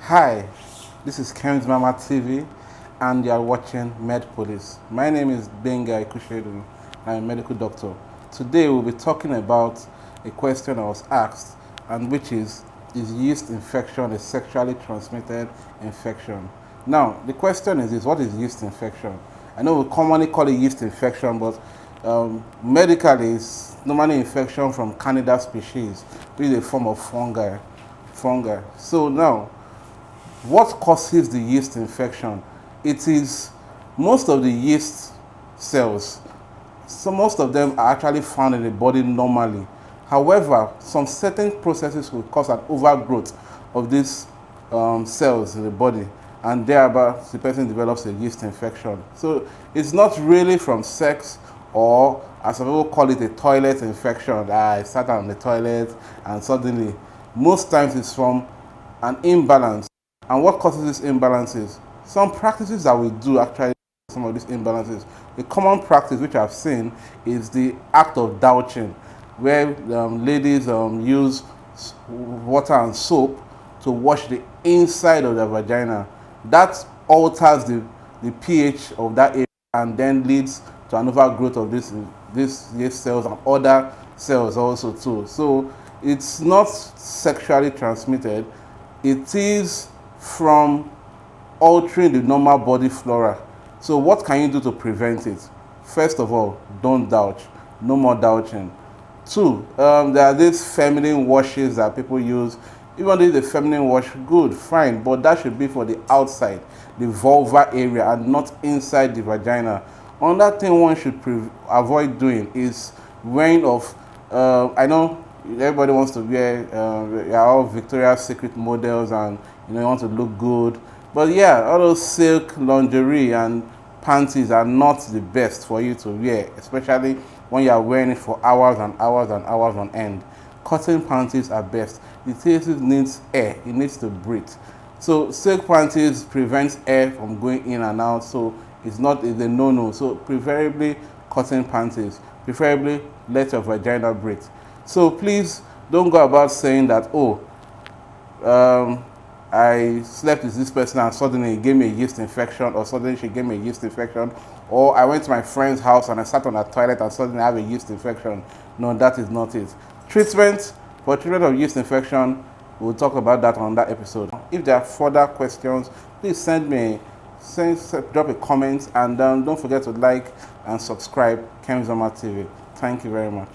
Hi, this is KemzmamaTv and you are watching MedPolice. My name is Gbenga Ikuseedun. I'm a medical doctor. Today we'll be talking about a question I was asked, and which is yeast infection a sexually transmitted infection? Now, the question is this: what is yeast infection? I know we commonly call it yeast infection, but medically it's normally infection from Candida species, which is a form of fungi. So now, what causes the yeast infection? It is most of the yeast cells. So most of them are actually found in the body normally. However, some certain processes will cause an overgrowth of these cells in the body, and thereby the person develops a yeast infection. So it's not really from sex, or as some people call it, a toilet infection. I sat on the toilet and suddenly, most times it's from an imbalance. And what causes these imbalances? Some practices that we do actually, some of these imbalances. A common practice which I've seen is the act of douching, where ladies use water and soap to wash the inside of their vagina. That alters the pH of that area and then leads to an overgrowth of this yeast cells and other cells also too. So it's not sexually transmitted. It is from altering the normal body flora. So what can you do to prevent it? First of all, don't douche. No more douching. Two, there are these feminine washes that people use. Even though the feminine wash, good, fine, but that should be for the outside, the vulva area, and not inside the vagina. Another thing one should avoid doing is wearing of, I know everybody wants to wear, all Victoria's Secret models, and you want to look good, but yeah, all those silk lingerie and panties are not the best for you to wear, especially when you are wearing it for hours and hours and hours on end. Cotton panties are best. The testis needs air, it needs to breathe. So silk panties prevents air from going in and out, so it's a no-no. So preferably cotton panties. Preferably let your vagina breathe. So please don't go about saying that, oh, I slept with this person and suddenly he gave me a yeast infection, or suddenly she gave me a yeast infection, or I went to my friend's house and I sat on a toilet and suddenly I have a yeast infection. No, that is not it. For treatment of yeast infection, we'll talk about that on that episode. If there are further questions, please drop a comment, and don't forget to like and subscribe KemzmamaTv. Thank you very much.